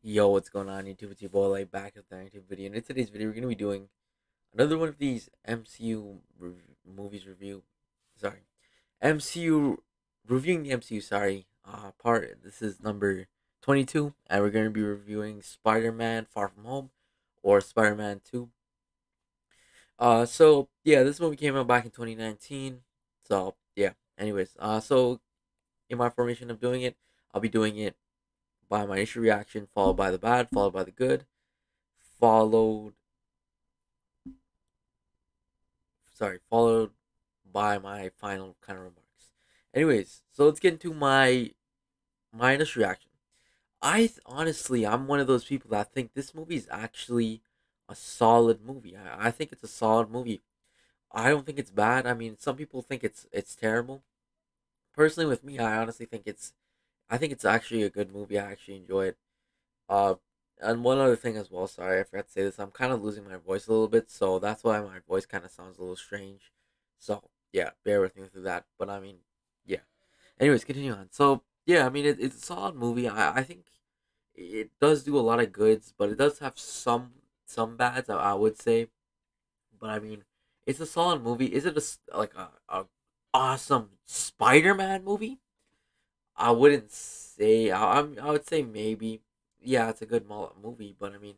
Yo, what's going on YouTube? It's your boy like back with the YouTube video. And in today's video, we're gonna be doing another one of these MCU movies review. Sorry, MCU reviewing the MCU. Sorry, part. This is number 22, and we're gonna be reviewing Spider-Man: Far From Home, or Spider-Man 2. So yeah, this movie came out back in 2019. So yeah. Anyways, so in my formation of doing it, I'll be doing it by my initial reaction, followed by the bad, followed by the good, followed followed by my final kind of remarks. Anyways, so let's get into my initial reaction. Honestly, I'm one of those people that think this movie is actually a solid movie. I think it's a solid movie. I don't think it's bad. I mean, some people think it's terrible. Personally, with me, I think it's actually a good movie. I actually enjoy it. Uh, and one other thing as well. Sorry, I forgot to say this. I'm kind of losing my voice a little bit, so that's why my voice kind of sounds a little strange. So yeah, bear with me through that. But I mean, yeah. Anyways, continue on. So yeah, I mean, it's a solid movie. I think it does do a lot of goods, but it does have some bads. I would say, but I mean, it's a solid movie. Is it like a awesome Spider-Man movie? I wouldn't say. I would say maybe. Yeah, it's a good movie, but I mean,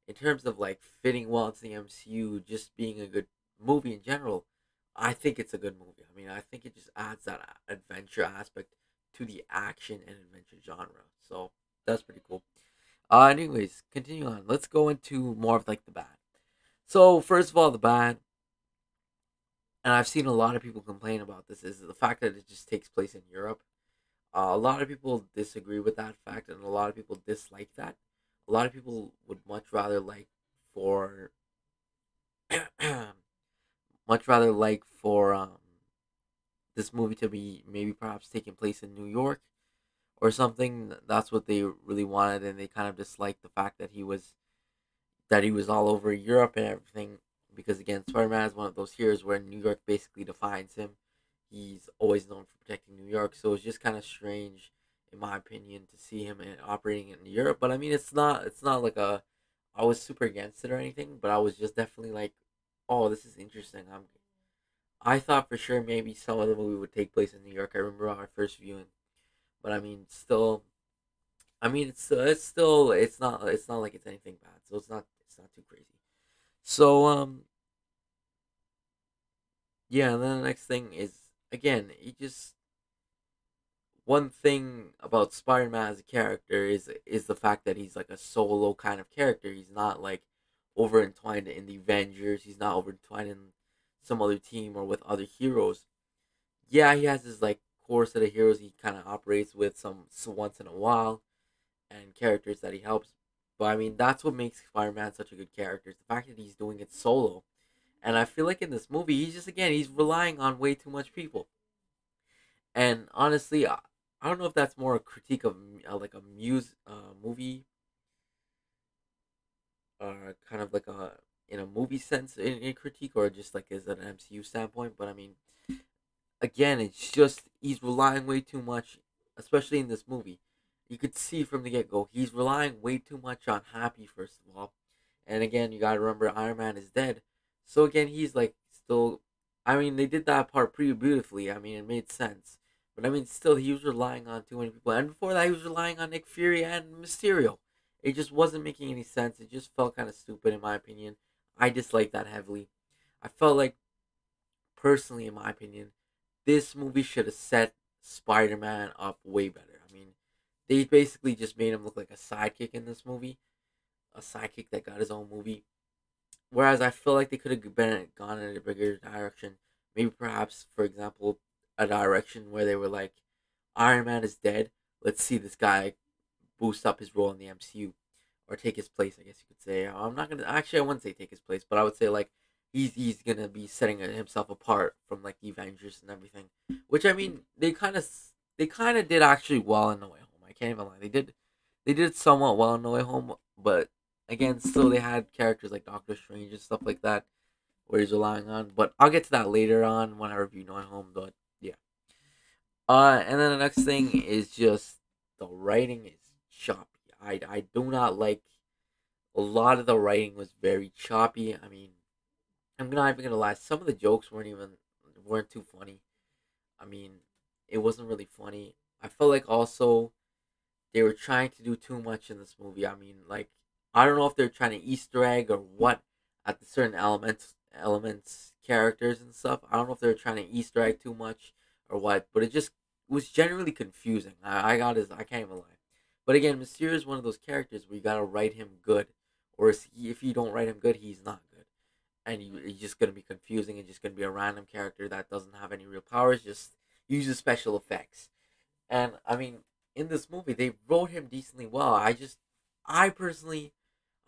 in terms of like fitting well into the MCU, just being a good movie in general, I think it's a good movie. I mean, I think it just adds that adventure aspect to the action and adventure genre. So that's pretty cool. Anyways, continue on. Let's go into more of like the bad. So first of all, the bad, and I've seen a lot of people complain about this, is the fact that it just takes place in Europe. A lot of people disagree with that fact, and a lot of people dislike that. A lot of people would much rather like for much rather like for this movie to be maybe perhaps taking place in New York or something. That's what they really wanted, and they kind of disliked the fact that he was all over Europe and everything. Because again, Spider-Man is one of those heroes where New York basically defines him. He's always known for protecting New York, so it's just kind of strange, in my opinion, to see him operating in Europe. But I mean, it's not like a I was super against it or anything, but I was just definitely like, oh, this is interesting. I thought for sure maybe some of the movie would take place in New York. I remember our first viewing, but I mean, still, I mean, it's not like it's anything bad, so it's not too crazy. So yeah, and then the next thing is again, he just one thing about Spider-Man as a character is the fact that he's like a solo kind of character. He's not like over entwined in the Avengers. He's not over entwined in some other team or with other heroes. Yeah, he has his like core set of heroes he kind of operates with once in a while, and characters that he helps. But I mean, that's what makes Spider-Man such a good character. Is the fact that he's doing it solo. And I feel like in this movie, he's relying on way too much people. And honestly, I don't know if that's more a critique of like a movie, kind of like a in a movie sense in critique, or just like as an MCU standpoint. But I mean, again, it's just he's relying way too much, especially in this movie. You could see from the get go, he's relying way too much on Happy first of all, and again, you gotta remember Iron Man is dead, so again, he's like still. I mean, they did that part pretty beautifully. I mean, it made sense, but I mean, still, he was relying on too many people, and before that, he was relying on Nick Fury and Mysterio. It just wasn't making any sense. It just felt kind of stupid, in my opinion. I disliked that heavily. I felt like, personally, in my opinion, this movie should have set Spider Man up way better. I mean, they basically just made him look like a sidekick in this movie, a sidekick that got his own movie. Whereas I feel like they could have gone in a bigger direction. Maybe perhaps, for example, a direction where they were like, Iron Man is dead. Let's see this guy boost up his role in the MCU or take his place. I guess you could say. I'm not gonna actually. I wouldn't say take his place, but I would say like he's gonna be setting himself apart from like the Avengers and everything. Which I mean, they kind of did actually well in No Way Home. I can't even lie. They did somewhat well in No Way Home, but again, still they had characters like Doctor Strange and stuff like that where he's relying on. But I'll get to that later on when I review No Way Home. But yeah. And then the next thing is just the writing is choppy. I do not like a lot of the writing was very choppy. I mean, I'm not even gonna lie. Some of the jokes weren't too funny. I mean, it wasn't really funny. I felt like also they were trying to do too much in this movie. I mean, like I don't know if they're trying to Easter egg or what at the certain elements characters and stuff. I don't know if they're trying to Easter egg too much or what, but it just was generally confusing. I can't even lie. But again, Mysterio is one of those characters where you gotta write him good, or if you don't write him good, he's not good, and he's just gonna be confusing and just gonna be a random character that doesn't have any real powers, just uses special effects. And I mean, in this movie, they wrote him decently well. I personally,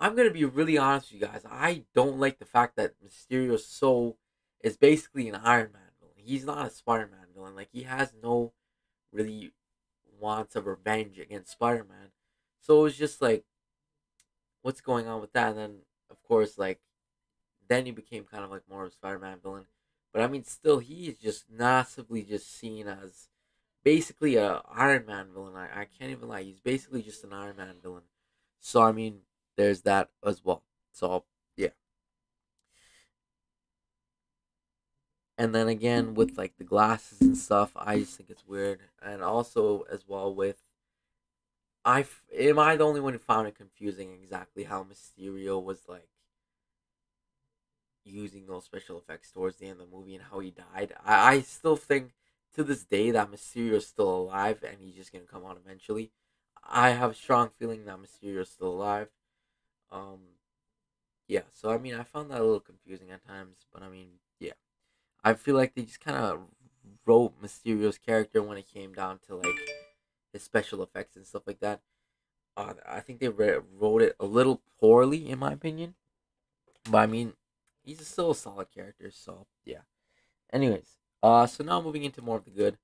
I'm gonna be really honest with you guys. I don't like the fact that Mysterio is basically an Iron Man villain. He's not a Spider-Man villain. Like he has no really wants of revenge against Spider-Man. So it was just like, what's going on with that? And then, of course, like then he became kind of like more of a Spider-Man villain. But I mean, still, he is just massively just seen as basically a Iron Man villain. I can't even lie. He's basically just an Iron Man villain. So I mean, there's that as well. So yeah. And then again with like the glasses and stuff, I just think it's weird. And also as well with am I the only one who found it confusing exactly how Mysterio was like using those special effects towards the end of the movie and how he died? I still think to this day that Mysterio is still alive and he's just gonna come out eventually. I have a strong feeling that Mysterio is still alive. Um, yeah. So I mean, I found that a little confusing at times, but I mean, yeah. I feel like they just kind of wrote Mysterio's character when it came down to like his special effects and stuff like that. I think they wrote it a little poorly, in my opinion. But I mean, he's still a solid character, so yeah. Anyways, so now moving into more of the good.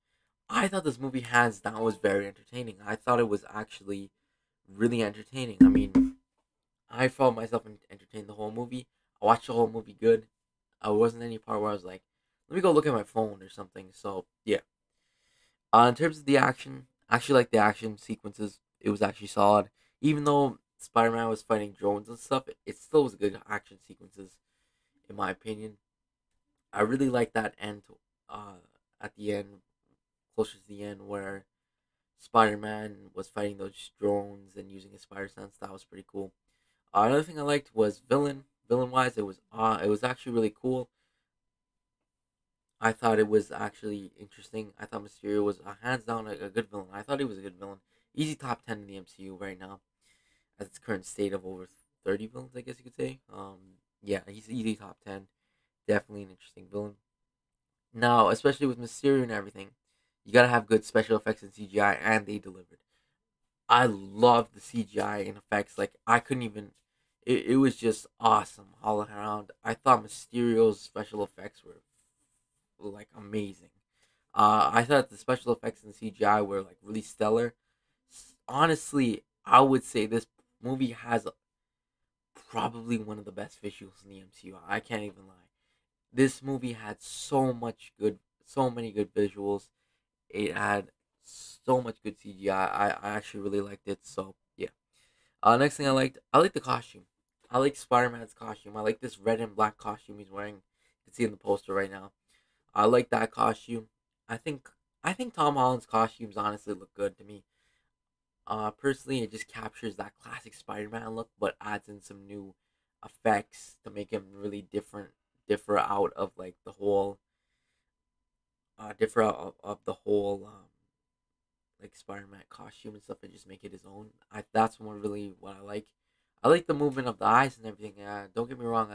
I thought this movie hands down was very entertaining. I thought it was actually really entertaining. I mean, I felt myself entertained the whole movie. I watched the whole movie good. I wasn't any part where I was like, let me go look at my phone or something. So yeah. In terms of the action, I actually like the action sequences. It was actually solid. Even though Spider-Man was fighting drones and stuff, it still was good action sequences, in my opinion. I really like that end, uh, at the end, closer to the end, where Spider-Man was fighting those drones and using his spider sense. That was pretty cool. Another thing I liked was villain wise, it was actually really cool. I thought it was actually interesting. I thought Mysterio was hands down a good villain. I thought he was a good villain. Easy top 10 in the MCU right now at its current state of over 30 villains, I guess you could say. Yeah, he's easy top 10. Definitely an interesting villain. Now, especially with Mysterio and everything, you gotta have good special effects and CGI, and they delivered. I love the CGI and effects. Like I couldn't even. It was just awesome all around. I thought Mysterio's special effects were like amazing. I thought the special effects and CGI were like really stellar. Honestly, I would say this movie has probably one of the best visuals in the MCU. I can't even lie. This movie had so many good visuals. It had so much good CGI. I actually really liked it. So yeah. Next thing I liked the costume. I like Spider Man's costume. I like this red and black costume he's wearing. You can see in the poster right now. I like that costume. I think I think Tom Holland's costumes honestly look good to me. Personally, it just captures that classic Spider-Man look, but adds in some new effects to make him really differ out of like the whole, differ out of the whole like Spider-Man costume and stuff, and just make it his own. That's more really what I like. I like the movement of the eyes and everything. Don't get me wrong.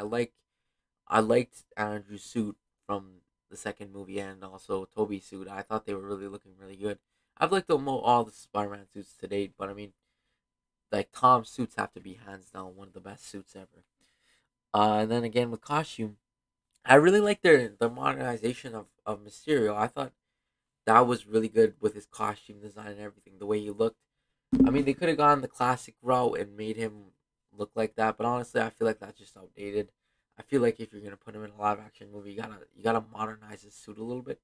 I liked Andrew's suit from the second movie and also Toby's suit. I thought they were really looking really good. I've liked all the Spider-Man suits to date, but I mean, like Tom's suits have to be hands down one of the best suits ever. And then again with costume, I really like their modernization of Mysterio. I thought that was really good with his costume design and everything, the way he looked. I mean, they could have gone the classic route and made him look like that, but honestly, I feel like that's just outdated. I feel like if you're gonna put him in a live action movie, you gotta modernize his suit a little bit.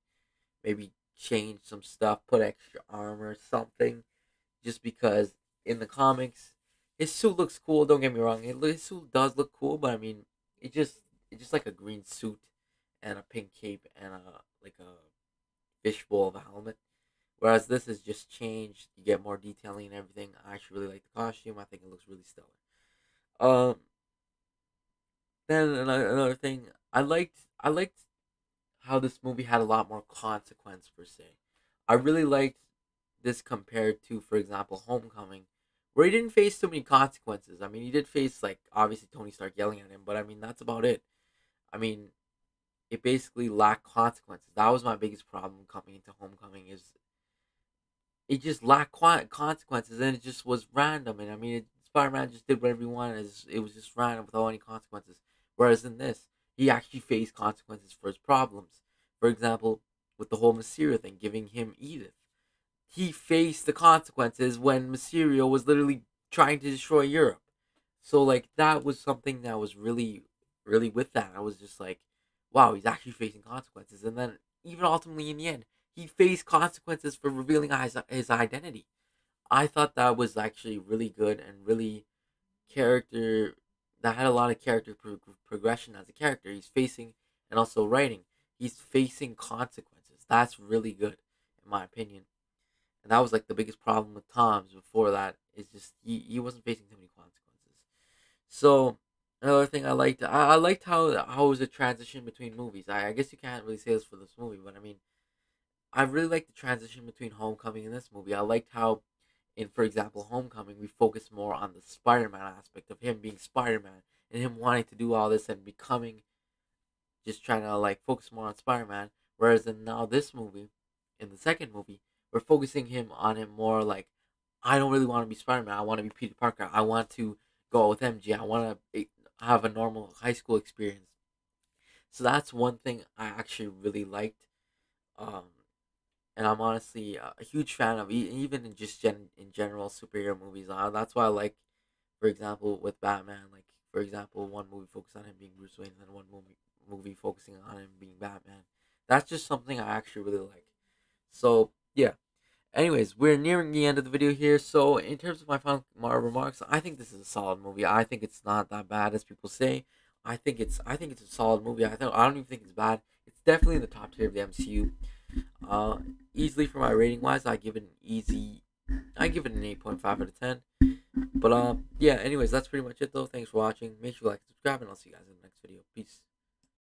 Maybe change some stuff, put extra armor, something. Just because in the comics, his suit looks cool. Don't get me wrong. His suit does look cool, but I mean, it just it's just like a green suit and a pink cape and a like a fishbowl of a helmet. Whereas this is just changed. You get more detailing and everything. I actually really like the costume. I think it looks really stellar. Um, then another thing, I liked how this movie had a lot more consequence per se. I really liked this compared to, for example, Homecoming, where he didn't face too many consequences. I mean, he did face like obviously Tony Stark yelling at him, but I mean that's about it. I mean, it basically lacked consequences. That was my biggest problem coming into Homecoming is it just lacked consequences and it just was random. And I mean, Spider-Man just did whatever he wanted. It was just random without any consequences. Whereas in this, he actually faced consequences for his problems. For example, with the whole Mysterio thing, giving him Edith, he faced the consequences when Mysterio was literally trying to destroy Europe. So like that was something that was really, really with that. I was just like, wow, he's actually facing consequences. And then even ultimately in the end, he faced consequences for revealing his identity. I thought that was actually really good and really character that had a lot of character progression as a character. He's facing and also writing. He's facing consequences. That's really good in my opinion. And that was like the biggest problem with Tom's before that is just he wasn't facing too many consequences. So another thing I liked how it was a transition between movies. I guess you can't really say this for this movie, but I mean I really liked the transition between Homecoming and this movie. I liked how in, for example, Homecoming, we focus more on the Spider-Man aspect of him being Spider-Man and him wanting to do all this and becoming just trying to like focus more on Spider-Man. Whereas in now this movie, in the second movie, we're focusing him on him more like I don't really want to be Spider-Man. I want to be Peter Parker. I want to go out with MJ. I want to have a normal high school experience. So that's one thing I actually really liked. Um, and I'm honestly a huge fan of even in just in general superhero movies. That's why I like, for example, with Batman. Like for example, one movie focused on him being Bruce Wayne, and then one movie focusing on him being Batman. That's just something I actually really like. So yeah. Anyways, we're nearing the end of the video here. So in terms of my remarks, I think this is a solid movie. I think it's not that bad as people say. I think it's a solid movie. I don't even think it's bad. It's definitely in the top tier of the MCU. Uh, Easily for my rating wise, I give it an 8.5 out of 10. But yeah. Anyways, that's pretty much it though. Thanks for watching. Make sure you like, subscribe, and I'll see you guys in the next video. Peace.